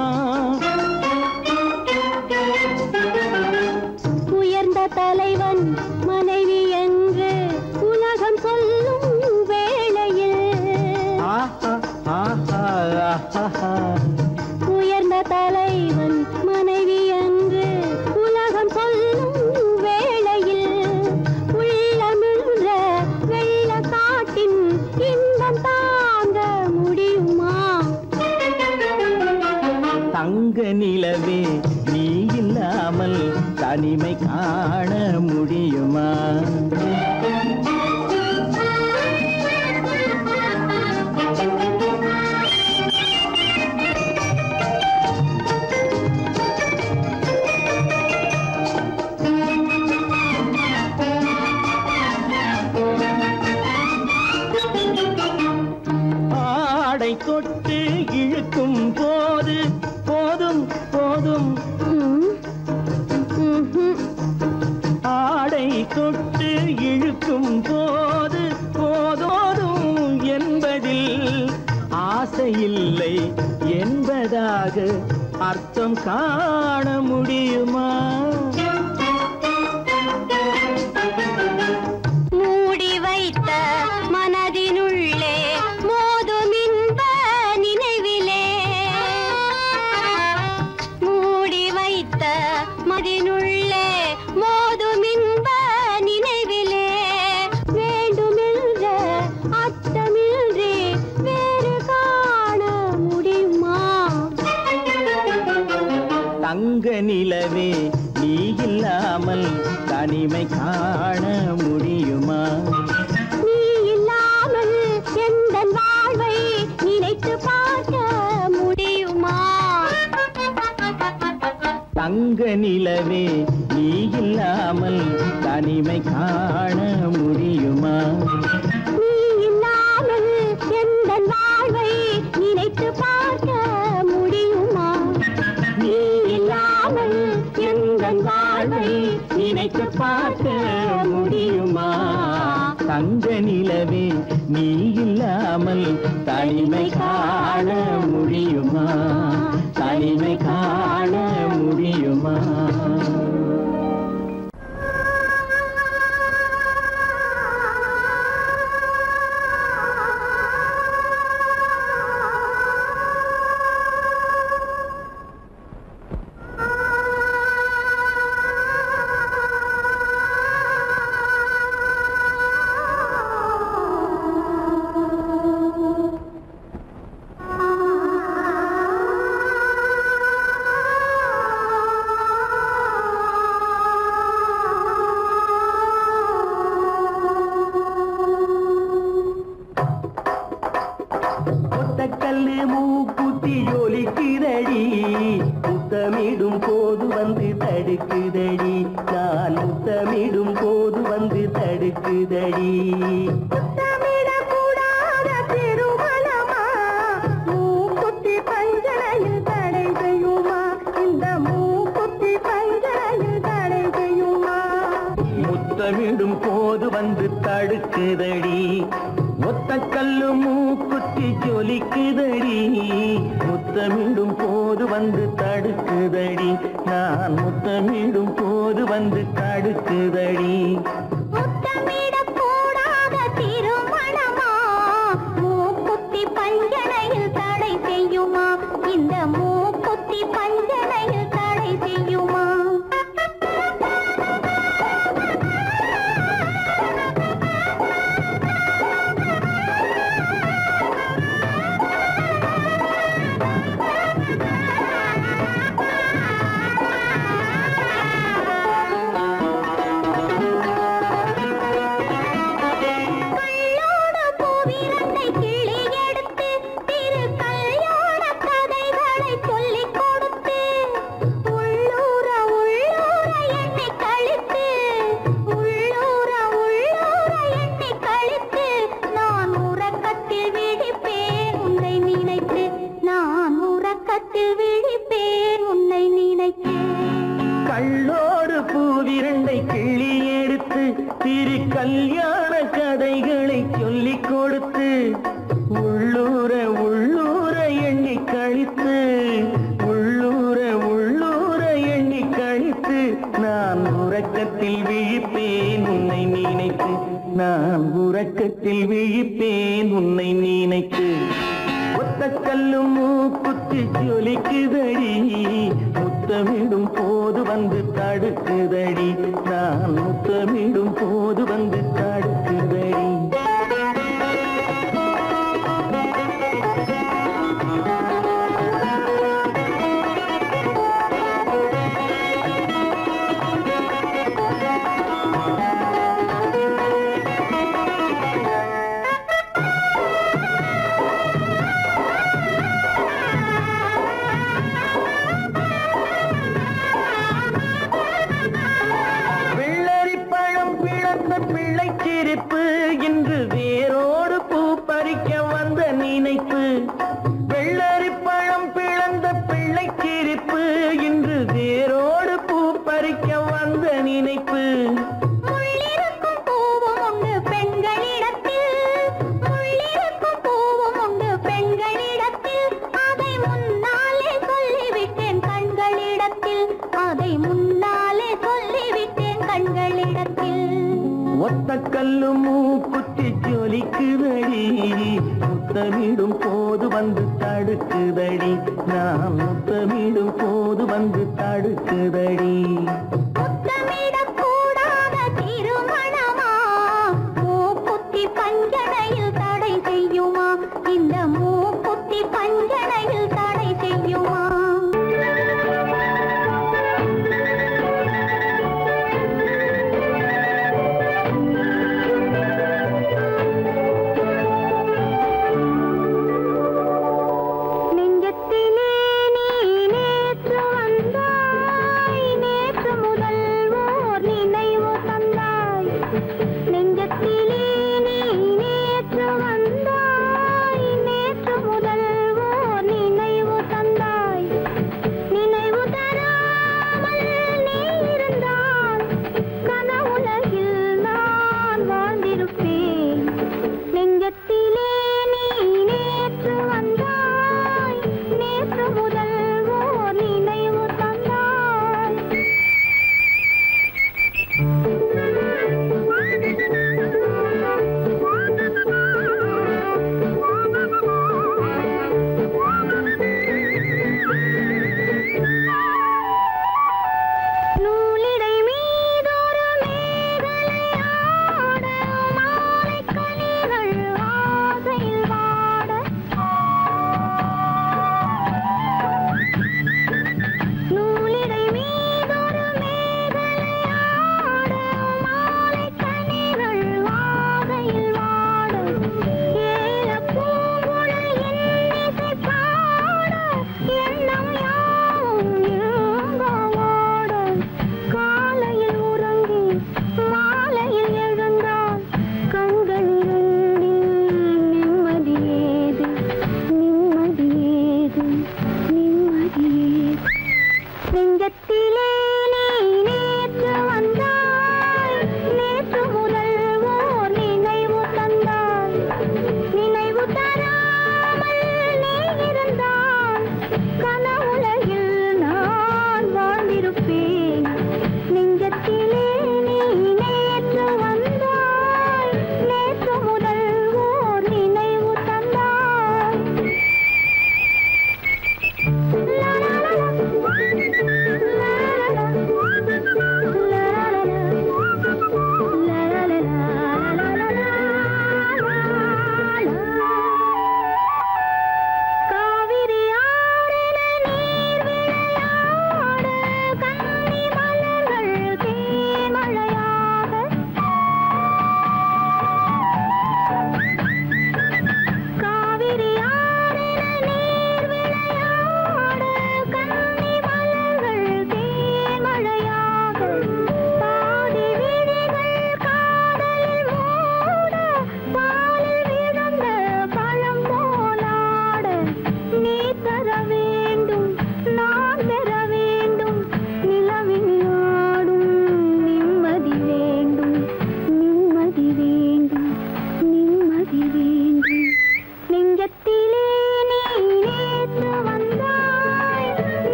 உயர்ந்த தலைவன் மனைவி என்று உலகம் சொல்லும் வேளையில் உயர்ந்த தலைவன் மனைவி என்று உலகம் சொல்லும் வேளையில் உள்ளமிழ்ற வெள்ள காட்டின் இன்பம் தாங்க முடியுமா தங்க நிலவே நீ இல்லாமல் தனிமை காண முடியுமா ஆடை தொட்டு இழுக்கும் போது போதும் போதும் ஆடை தொட்டு இழுக்கும் போது போதோதும் என்பதில் ஆசையில்லை என்பதாக அர்த்தம் காண முடியுமா மூடி வைத்த மனதினுள்ளே மோதும் இன்ப நினைவிலே மூடி வைத்த மனதினுள்ளே மோதும் இன்ப நினைவிலே வேண்டுமென்ற அர்த்தமின்றி வேறு காண முடியுமா தங்க நிலவே நீ இல்லாமல் தனிமை காண முடியுமா நீ இல்லாமல் எந்தன் வாழ்வை நினைத்து பார்க்க முடியுமா தங்க நிலவே நீ இல்லாமல் தனிமை காண முடியுமா நீ இல்லாமல் எந்தன் வாழ்வை நினைத்து பார்க்க முடியுமா நீ இல்லாமல் எந்தன் வாழ்வை நினைத்து பார்க்க முடியுமா தங்க நிலவே நீ இல்லாமல் தனிமை காண முடியுமா? தனிமை காண முடியுமா? கல்லு மூக்குத்தி ஜொலிக்குதடி, முத்தமிடும் போது வந்து தடுக்குதடி, நான் முத்தமிடும் போது வந்து தடுக்குதடி. முத்தமிடக்கூடாத திருமணமா, மூக்குத்தி பஞ்சனையில் தடை செய்யுமா? இந்த மூக்குத்தி பஞ்சனையில் தடை செய்யுமா? முத்தமிடும் போது வந்து தடுக்குதடி, ஒத்த கல்லு மூக்குத்தி ஜொலிக்குதடி, முத்தமிடும் போது வந்து தடுக்குதடி, நான் முத்தமிடும் போது வந்து தடுக்குதடி. முத்தமிடக்கூடாத திருமணமா, மூக்குத்தி பஞ்சனையில் தடை செய்யுமா? இந்த மூக்குத்தி பஞ்சனையில் தடை செய்யுமா? கள்ளோடு பூவிரண்டை கிள்ளி எடுத்து திரு கல்யாண கதைகளை சொல்லிக் கொடுத்து, உள்ளூர உள்ளூர எண்ணி கழித்து, உள்ளூர உள்ளூர எண்ணி கழித்து, நான் உறக்கத்தில் விழிப்பேன் உன்னை நினைத்து, நான் உறக்கத்தில் விழிப்பேன் உன்னை நினைத்து. ஒத்த கல்லு மூக்குத்தி ஜொலிக்குதடி, முத்தமிடும் போது வந்து தடுக்குதடி, நான் முத்தமிடும் போது வந்து தடுக்குதடி. பிள்ளைச்சிரிப்பு இன்று வேரோடு பூ பறிக்க வந்த நினைப்பு, வெள்ளரி பழம் பிளந்த பிள்ளைச்சிரிப்பு இன்று வேரோடு பூ பறிக்க வந்த நினைப்பு. முள்ளிருக்கும் பூவும் உண்டு பெண்களிடத்தில், முள்ளிருக்கும் பூவும் உண்டு பெண்களிடத்தில், அதை முன்னாலே சொல்லிவிட்டேன் கண்களிடத்தில், அதை முன்னாலே சொல்லிவிட்டேன் கண்களிடத்தில். ஒத்த கல்லு மூக்குத்தி ஜொலிக்குதடி, முத்தமிடும் போது வந்து தடுக்குதடி, நான் முத்தமிடும் போது வந்து தடுக்குதடி. முத்தமிடக்கூடாத திருமணமா, மூக்குத்தி பஞ்சனையில் தடை செய்யுமா? இந்த மூக்குத்தி பஞ்சனையில் தடை செய்யுமா? நெஞ்சத்திலே நீ நேற்று வந்தாய், நேற்று முதல்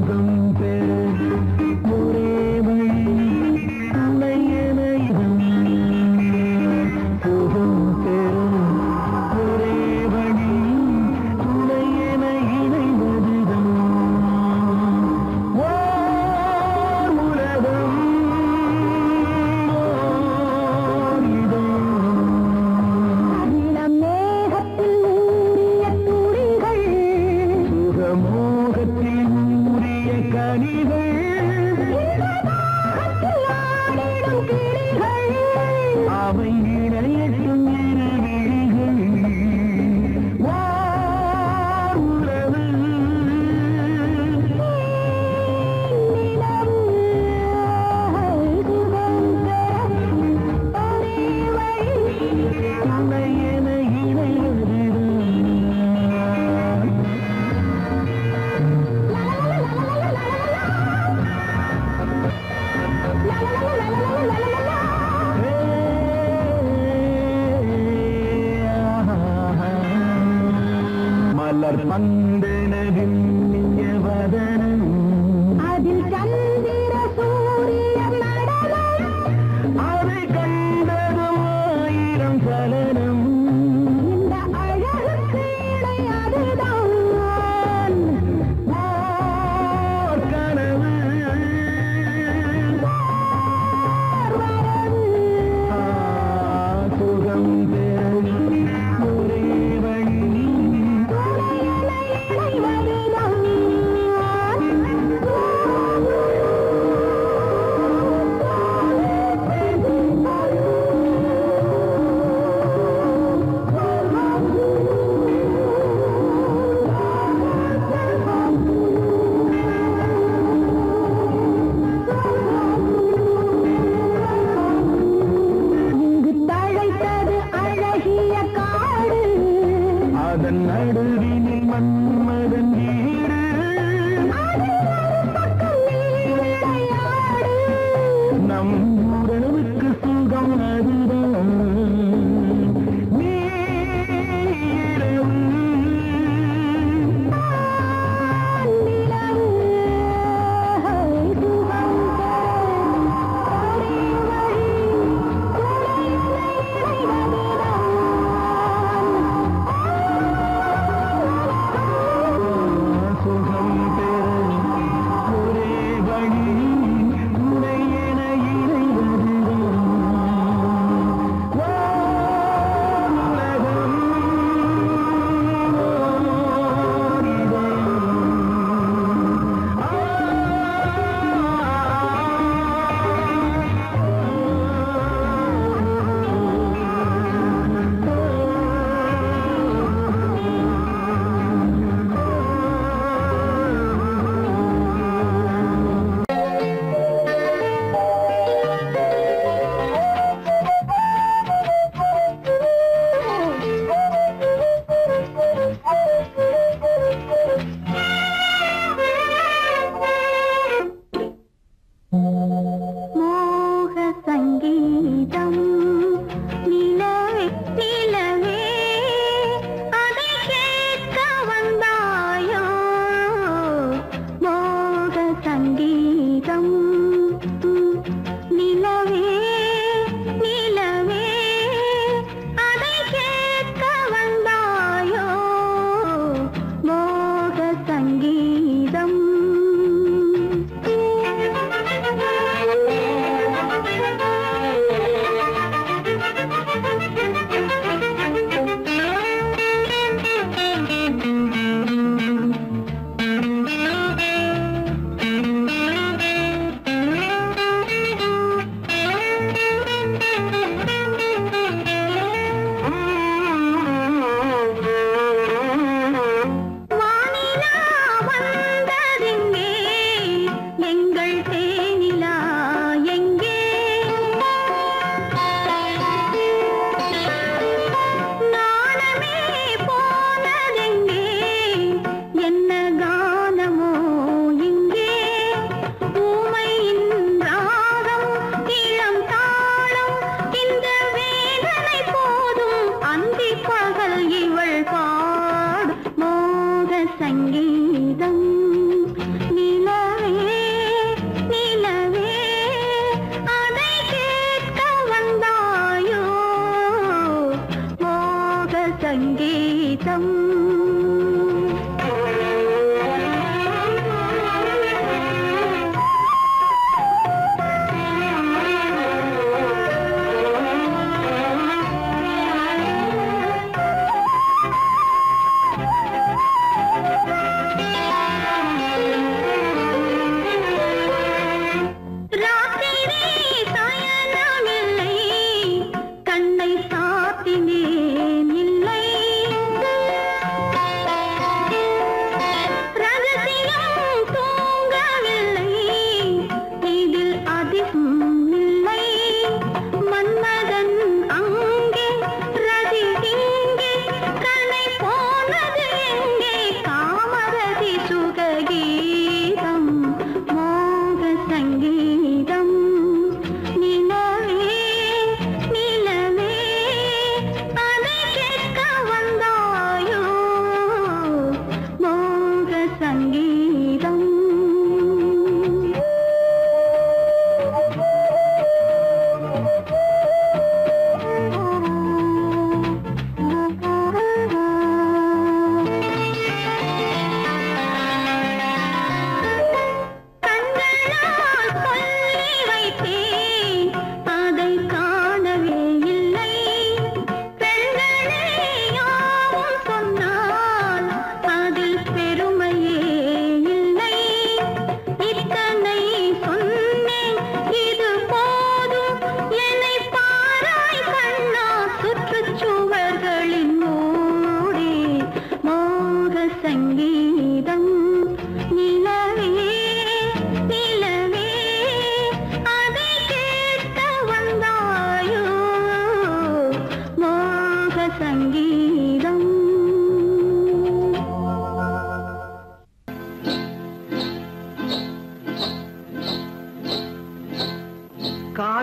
சுகம் பெற ஒரே வழி துணை என சுகம் பெற ஒரே வழி துணை என இணைவதுதான் ஓர் உலகம் ஓர் இதயம் இளமேகத்தில் ஊறிய துளிகள் சுகமோகத்தில் ஊறிய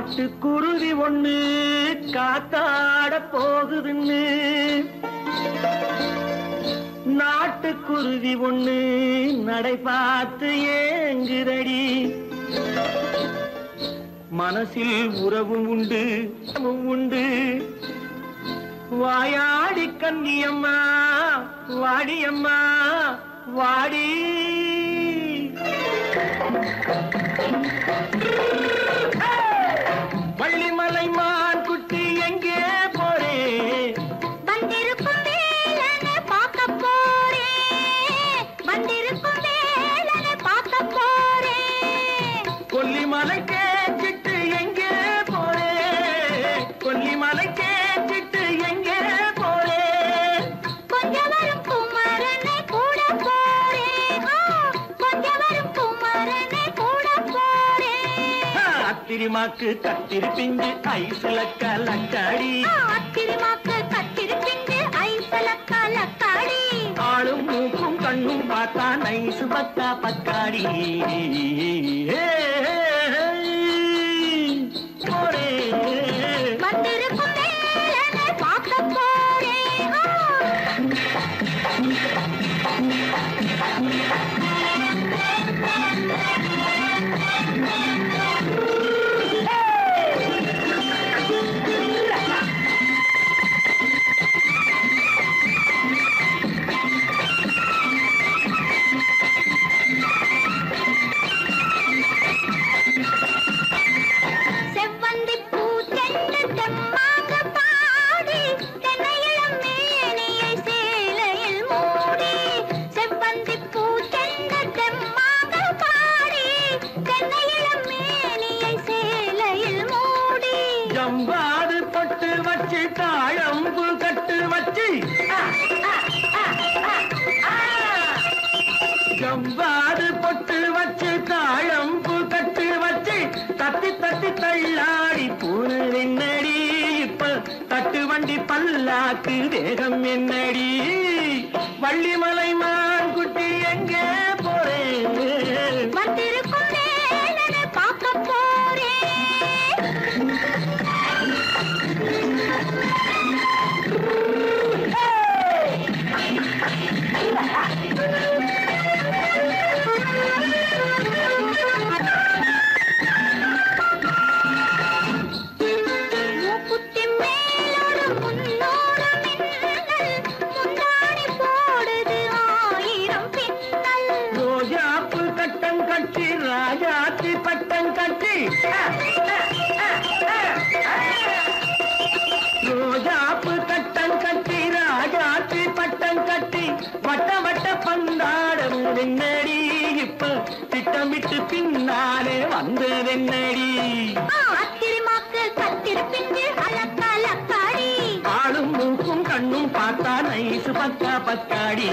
காட்டுக்குருவி ஒண்ணு காத்தாட போகுதுன்னு நாட்டுக்குருவி ஒண்ணு நடை பார்த்து ஏங்குதடி மனசில் உறவும் உண்டு உண்டு வாயாடி கன்னியம்மா வாடியம்மா வாடி வள்ளிமலை மான் குட்டி எங்கே போறே வந்திருக்கும் வேலனை பார்க்க போறேன் வந்திருக்கும் வேலனை பார்க்க போறேன் கொல்லிமலை கேச்சிட்டு எங்கே போறே கொல்லிமலை கேச்சிட்டு எங்கே போறே கொஞ்சம் வரும் குமரனை கூட போறேன் கொஞ்சம் வரும் குமரனை கூட போறேன் அத்திரிமாக்கு கத்திரி பிஞ்சு ஐசுல கலக்காடி அத்திரிமாக்கு கத்திரி பிஞ்சு ஐசுல கலக்காடி ஆளும் மூக்கும் கண்ணும் பார்த்தா நைசு பக்கா பக்காடி போரே வந்திருக்கும் வேலனை பார்க்க போறேன் செவ்வந்தி பூ தென்று தெம்மாக பாடி தென்னையிளம் மேனியை சேலையில் மூடி செவ்வந்தி பூ தென்று தெம்மாக பாடி தென்னையிளம் மேனியை சேலையில் மூடி ஜம்பாது பொட்டு வச்சு தாழம்பு கட்டு வச்சு ஜம்பாது பொட்டு வச்சு தாழம்பு கட்டு வச்சு தட்டி தட்டி தள்ளாடி பூனு என்னடி இப்ப தட்டு வண்டி பல்லாக்கு வேகம் என்னடி வள்ளிமலை மான் குட்டி எங்கே போறேன் வந்திருக்கும் வேலனை பார்க்க போறேன் மூக்குத்தி மேலோடு முன்னோடு மின்னல் முந்தாணி போடுது ஆயிரம் பின்னல் ரோஜாப்பு கட்டம் கட்டி ராஜாத்தி பட்டம் கட்டி ரோஜாப்பு கட்டம் கட்டி ராஜாத்தி பட்டம் கட்டி வட்ட வட்ட பந்தாடம் என்னடி இப்ப திட்டமிட்டு பின்னாலே வந்ததென்னடி அத்திரிமாக்கு கத்திரி பிஞ்சு அலக்காடி ஆளும் மூக்கும் கண்ணும் பார்த்தா நைசு பக்கா பக்காடி